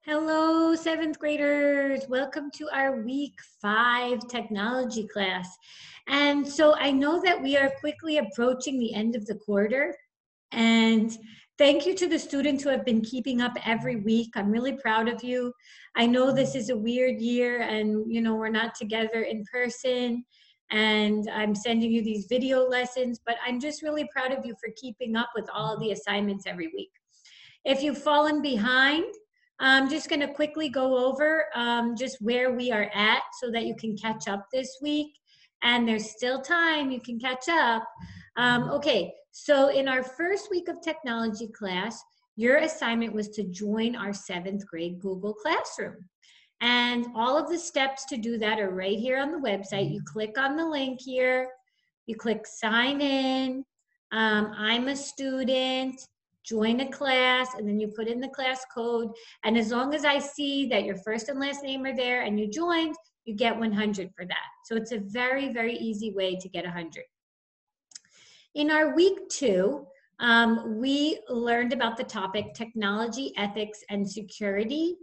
Hello, seventh graders. Welcome to our week 5 technology class. And so I know that we are quickly approaching the end of the quarter. And thank you to the students who have been keeping up every week. I'm really proud of you. I know this is a weird year and, we're not together in person. And I'm sending you these video lessons, but I'm just really proud of you for keeping up with all of the assignments every week. If you've fallen behind, I'm just going to quickly go over just where we are at so that you can catch up this week. And there's still time, you can catch up. Okay, so in our first week of technology class, your assignment was to join our 7th grade Google Classroom. And all of the steps to do that are right here on the website. You click on the link here, you click sign in, I'm a student, join a class, and then you put in the class code. And as long as I see that your first and last name are there and you joined, you get 100 for that. So it's a very, very easy way to get 100. In our week 2, we learned about the topic technology, ethics, and security.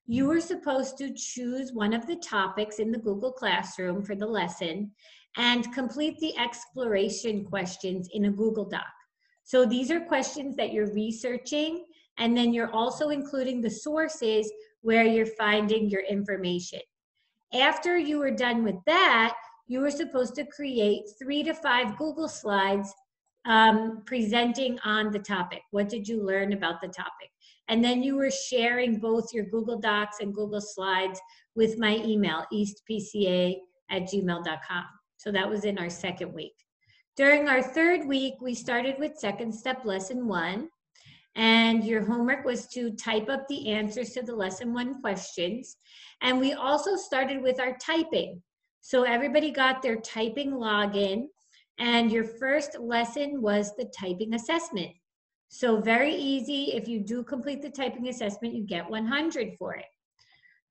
You were supposed to choose one of the topics in the Google Classroom for the lesson and complete the exploration questions in a Google Doc. So these are questions that you're researching, and then you're also including the sources where you're finding your information. After you were done with that, you were supposed to create 3 to 5 Google slides presenting on the topic. What did you learn about the topic? And then you were sharing both your Google Docs and Google Slides with my email, eastpca@gmail.com. So that was in our second week. During our third week, we started with second step lesson 1, and your homework was to type up the answers to the lesson 1 questions. And we also started with our typing. So everybody got their typing login, and your first lesson was the typing assessment. So very easy. If you do complete the typing assessment, you get 100 for it.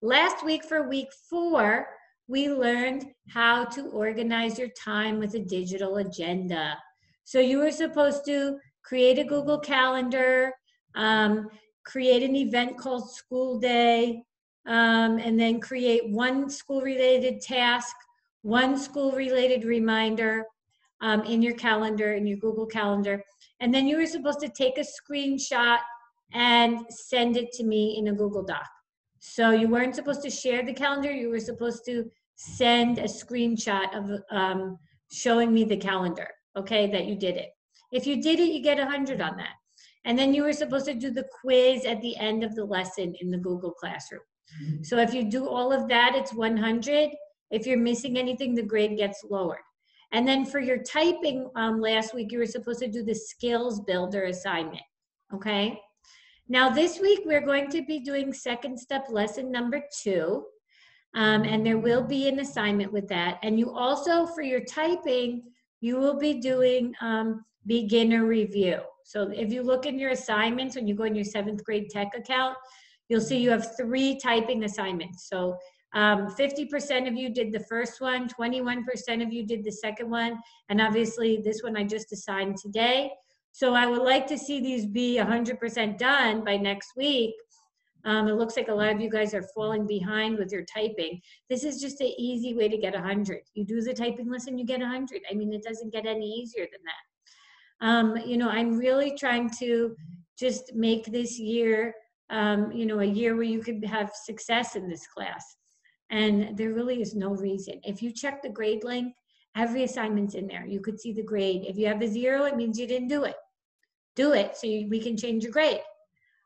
Last week for week 4, we learned how to organize your time with a digital agenda. So you were supposed to create a Google Calendar, create an event called School Day, and then create one school-related task, one school-related reminder in your calendar, in your Google Calendar. And then you were supposed to take a screenshot and send it to me in a Google Doc. So you weren't supposed to share the calendar, you were supposed to send a screenshot of showing me the calendar, okay, that you did it. If you did it, you get 100 on that. And then you were supposed to do the quiz at the end of the lesson in the Google Classroom. So if you do all of that, it's 100. If you're missing anything, the grade gets lowered. And then for your typing last week, you were supposed to do the skills builder assignment, okay? Now this week, we're going to be doing second step lesson number 2. And there will be an assignment with that. And you also, for your typing, you will be doing beginner review. So if you look in your assignments, when you go in your 7th grade tech account, you'll see you have 3 typing assignments. So 50% of you did the first one, 21% of you did the second one, and obviously this one I just assigned today. So I would like to see these be 100% done by next week. It looks like a lot of you guys are falling behind with your typing. This is just an easy way to get 100. You do the typing lesson, you get 100. I mean, it doesn't get any easier than that. I'm really trying to just make this year, a year where you could have success in this class. And there really is no reason. If you check the grade link, every assignment's in there. You could see the grade. If you have a 0, it means you didn't do it. Do it so we can change your grade.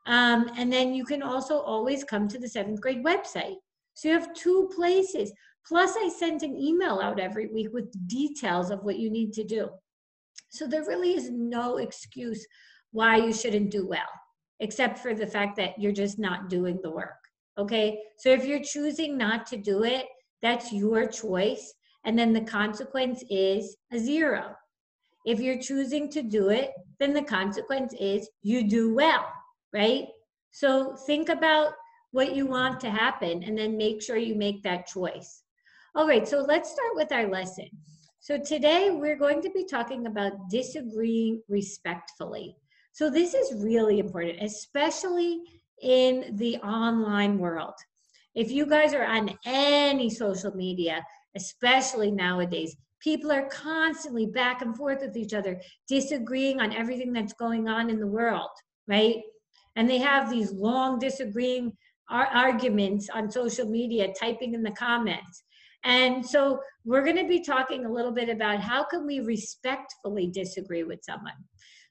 And then you can also always come to the 7th grade website. So you have 2 places. Plus I sent an email out every week with details of what you need to do. So there really is no excuse why you shouldn't do well, except for the fact that you're just not doing the work, okay? So if you're choosing not to do it, that's your choice. And then the consequence is a 0. If you're choosing to do it, then the consequence is you do well. Right? So think about what you want to happen and then make sure you make that choice. All right, so let's start with our lesson. So today we're going to be talking about disagreeing respectfully. So this is really important, especially in the online world. If you guys are on any social media, especially nowadays, people are constantly back and forth with each other, disagreeing on everything that's going on in the world, right? And they have these long disagreeing arguments on social media, typing in the comments. And so we're going to be talking a little bit about how can we respectfully disagree with someone.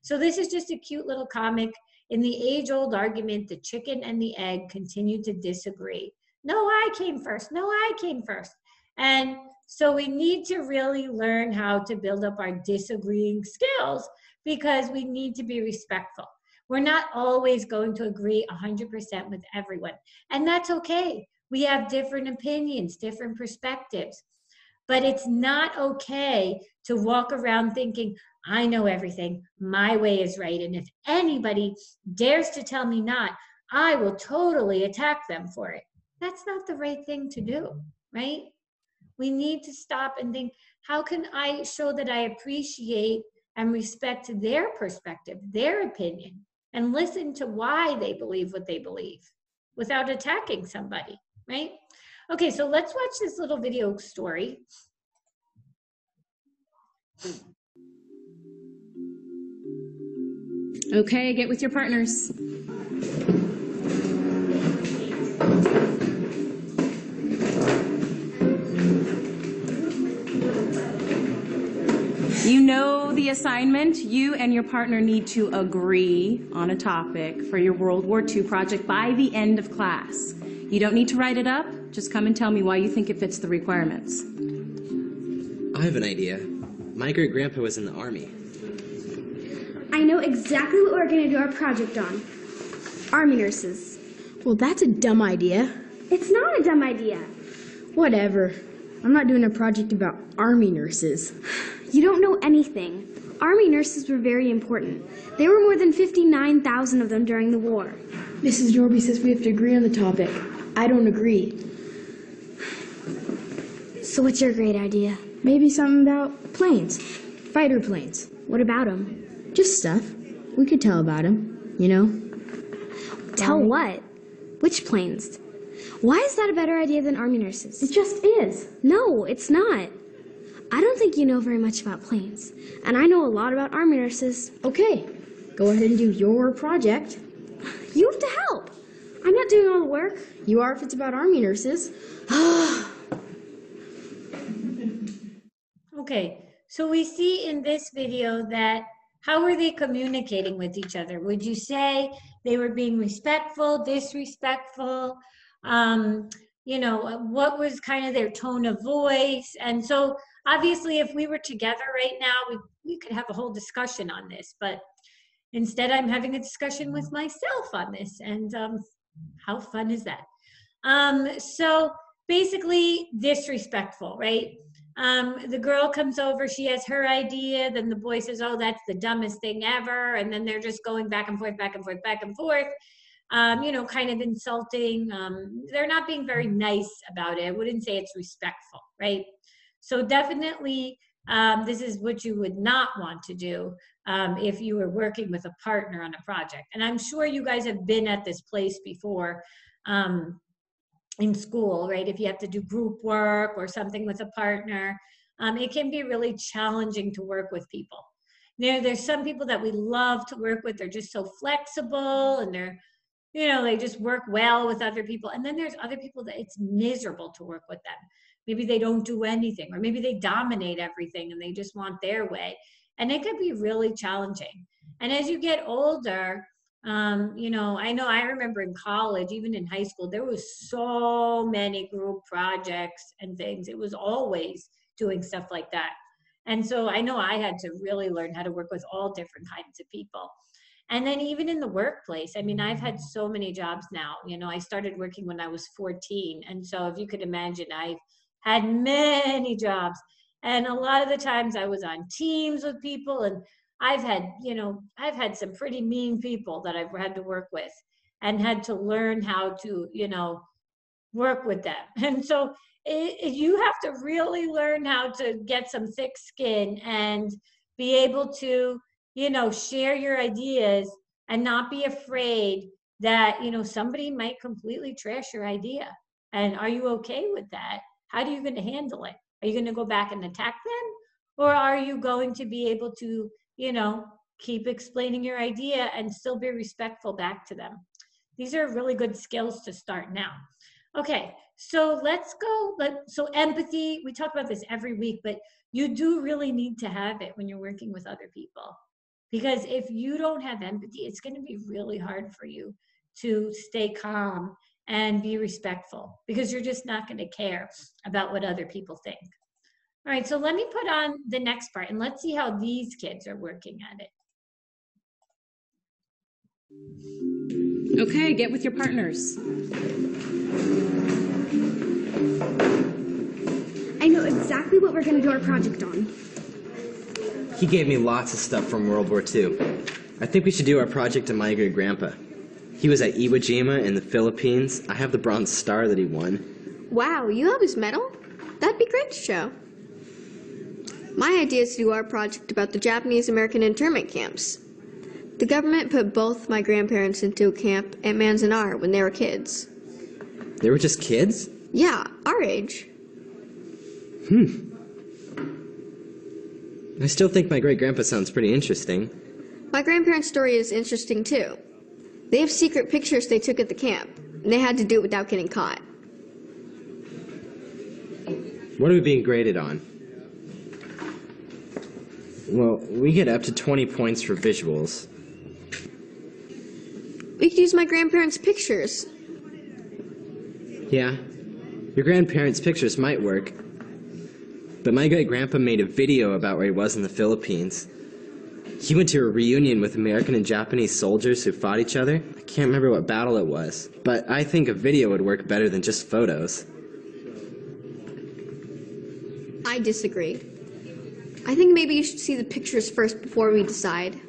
So this is just a cute little comic. In the age-old argument, the chicken and the egg continue to disagree. No, I came first. No, I came first. And so we need to really learn how to build up our disagreeing skills because we need to be respectful. We're not always going to agree 100% with everyone, and that's okay. We have different opinions, different perspectives, but it's not okay to walk around thinking, I know everything, my way is right, and if anybody dares to tell me not, I will totally attack them for it. That's not the right thing to do, right? We need to stop and think, how can I show that I appreciate and respect their perspective, their opinion, and listen to why they believe what they believe without attacking somebody, right? Okay, so let's watch this little video story. Okay, get with your partners. You know the assignment. You and your partner need to agree on a topic for your World War II project by the end of class. You don't need to write it up. Just come and tell me why you think it fits the requirements. I have an idea. My great-grandpa was in the Army. I know exactly what we're going to do our project on. Army nurses. Well, that's a dumb idea. It's not a dumb idea. Whatever. I'm not doing a project about Army nurses. You don't know anything. Army nurses were very important. There were more than 59,000 of them during the war. Mrs. Norby says we have to agree on the topic. I don't agree. So what's your great idea? Maybe something about planes. Fighter planes. What about them? Just stuff. We could tell about them, you know? Tell what? Which planes? Why is that a better idea than Army nurses? It just is. No, it's not. I don't think you know very much about planes, and I know a lot about Army nurses. Okay, go ahead and do your project. You have to help. I'm not doing all the work. You are if it's about Army nurses. Okay, so we see in this video that how were they communicating with each other? Would you say they were being respectful, disrespectful? You know, what was kind of their tone of voice? And so obviously if we were together right now, we could have a whole discussion on this, but instead I'm having a discussion with myself on this, and how fun is that? So basically disrespectful, right? The girl comes over, she has her idea, then the boy says, oh, that's the dumbest thing ever, and then they're just going back and forth, back and forth, back and forth. You know, kind of insulting. They're not being very nice about it. I wouldn't say it's respectful, right? So definitely, this is what you would not want to do if you were working with a partner on a project. And I'm sure you guys have been at this place before in school, right? If you have to do group work or something with a partner, it can be really challenging to work with people. There's some people that we love to work with. They're just so flexible, and they're, you know, they just work well with other people. And then there's other people that it's miserable to work with them. Maybe they don't do anything, or maybe they dominate everything and they just want their way. And it could be really challenging. And as you get older, you know, I remember in college, even in high school, there was so many group projects and things. It was always doing stuff like that. And so I know I had to really learn how to work with all different kinds of people. And then even in the workplace, I mean, I've had so many jobs now. You know, I started working when I was 14. And so if you could imagine, I've had many jobs. And a lot of the times I was on teams with people, and I've had, you know, I've had some pretty mean people that I've had to work with and had to learn how to, you know, work with them. And so you have to really learn how to get some thick skin and be able to, you know, share your ideas and not be afraid that, somebody might completely trash your idea. And are you okay with that? How are you going to handle it? Are you going to go back and attack them? Or are you going to be able to, keep explaining your idea and still be respectful back to them? These are really good skills to start now. Okay, so let's go. So empathy, we talk about this every week, but you do really need to have it when you're working with other people. Because if you don't have empathy, it's going to be really hard for you to stay calm and be respectful, because you're just not going to care about what other people think. All right, so let me put on the next part and let's see how these kids are working at it. Okay, get with your partners. I know exactly what we're going to do our project on. He gave me lots of stuff from World War II. I think we should do our project on my great grandpa. He was at Iwo Jima in the Philippines. I have the Bronze Star that he won. Wow, you have his medal? That'd be great to show. My idea is to do our project about the Japanese-American internment camps. The government put both my grandparents into a camp at Manzanar when they were kids. They were just kids? Yeah, our age. I still think my great-grandpa sounds pretty interesting. My grandparents' story is interesting too. They have secret pictures they took at the camp, and they had to do it without getting caught. What are we being graded on? Well, we get up to 20 points for visuals. We could use my grandparents' pictures. Yeah, your grandparents' pictures might work. But my great-grandpa made a video about where he was in the Philippines. He went to a reunion with American and Japanese soldiers who fought each other. I can't remember what battle it was, but I think a video would work better than just photos. I disagree. I think maybe you should see the pictures first before we decide.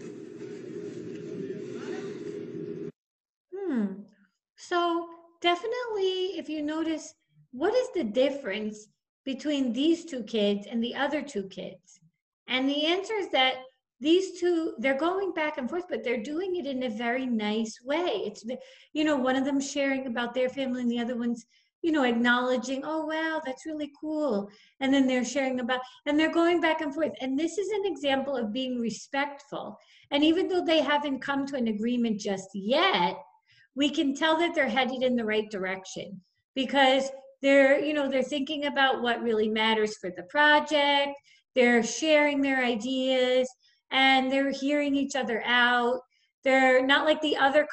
So definitely, if you notice, what is the difference between these two kids and the other two kids? And the answer is that these two, they're going back and forth, but they're doing it in a very nice way. It's, one of them sharing about their family and the other one's, acknowledging, oh, wow, that's really cool. And then they're sharing about, and they're going back and forth. And this is an example of being respectful. And even though they haven't come to an agreement just yet, we can tell that they're headed in the right direction, because they're thinking about what really matters for the project. They're sharing their ideas and they're hearing each other out. They're not like the other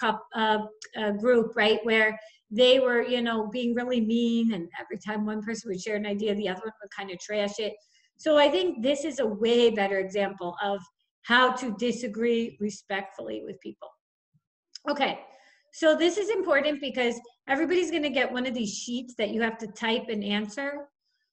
group, right, where they were, being really mean, and every time one person would share an idea, the other one would kind of trash it. So I think this is a way better example of how to disagree respectfully with people. Okay, so this is important because everybody's going to get one of these sheets that you have to type and answer.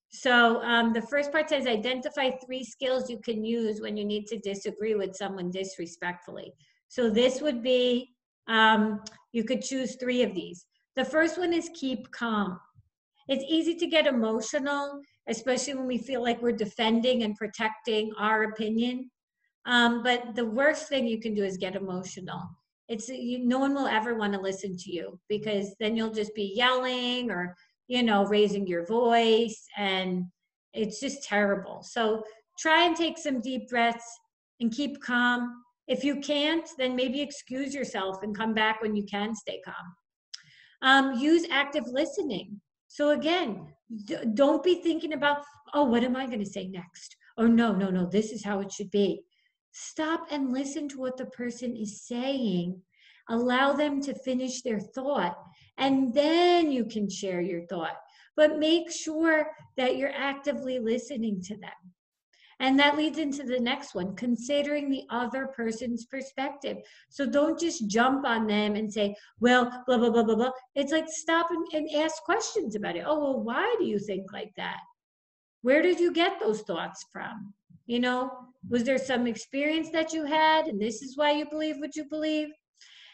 So the first part says, identify 3 skills you can use when you need to disagree with someone disrespectfully. So this would be, you could choose 3 of these. The first one is keep calm. It's easy to get emotional, especially when we feel like we're defending and protecting our opinion. But the worst thing you can do is get emotional. No one will ever want to listen to you, because then you'll just be yelling or, raising your voice, and it's just terrible. So try and take some deep breaths and keep calm. If you can't, then maybe excuse yourself and come back when you can stay calm. Use active listening. So again, don't be thinking about, oh, what am I going to say next? Or no, this is how it should be. Stop and listen to what the person is saying. Allow them to finish their thought, and then you can share your thought. But make sure that you're actively listening to them. And that leads into the next one, considering the other person's perspective. So don't just jump on them and say, well, blah, blah, blah, blah, blah. It's like, stop and ask questions about it. Oh, well, why do you think like that? Where did you get those thoughts from? Was there some experience that you had, and this is why you believe what you believe?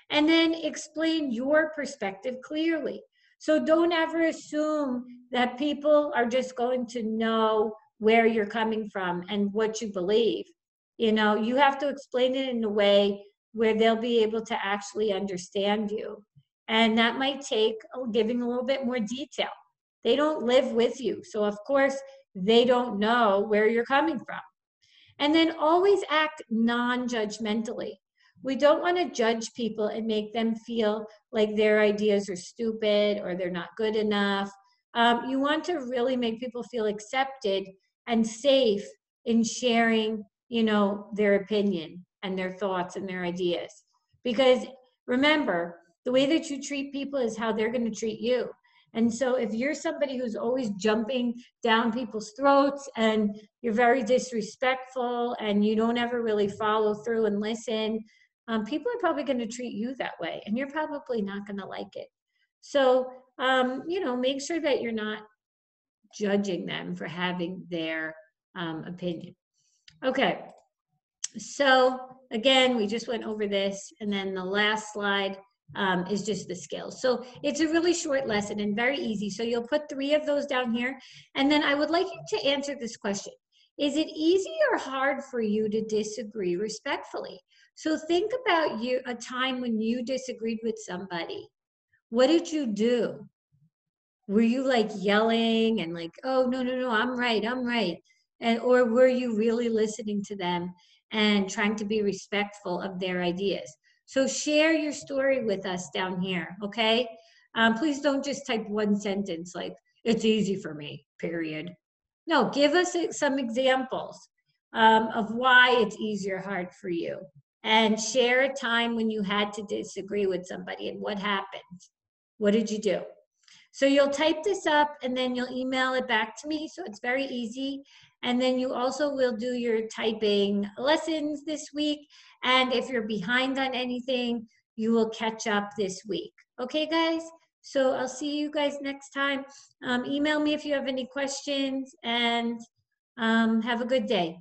And then explain your perspective clearly. So don't ever assume that people are just going to know where you're coming from and what you believe. You have to explain it in a way where they'll be able to actually understand you. And that might take giving a little bit more detail. They don't live with you. So of course, they don't know where you're coming from. And then always act non-judgmentally. We don't want to judge people and make them feel like their ideas are stupid or they're not good enough. You want to really make people feel accepted and safe in sharing, their opinion and their thoughts and their ideas. Because remember, the way that you treat people is how they're going to treat you. And so if you're somebody who's always jumping down people's throats and you're very disrespectful and you don't ever really follow through and listen, people are probably going to treat you that way, and you're probably not going to like it. So, make sure that you're not judging them for having their opinion. Okay. So again, we just went over this, and then the last slide is just the skills. So it's a really short lesson and very easy. So you'll put 3 of those down here. And then I would like you to answer this question. Is it easy or hard for you to disagree respectfully? So think about a time when you disagreed with somebody. What did you do? Were you like yelling and like, oh, no, I'm right. Or were you really listening to them and trying to be respectful of their ideas? So share your story with us down here, okay? Please don't just type one sentence like, it's easy for me, period. No, give us some examples of why it's easy or hard for you. And share a time when you had to disagree with somebody and what happened. What did you do? So you'll type this up and then you'll email it back to me. So it's very easy. And then you also will do your typing lessons this week. And if you're behind on anything, you will catch up this week. Okay, guys? So I'll see you guys next time. Email me if you have any questions, and have a good day.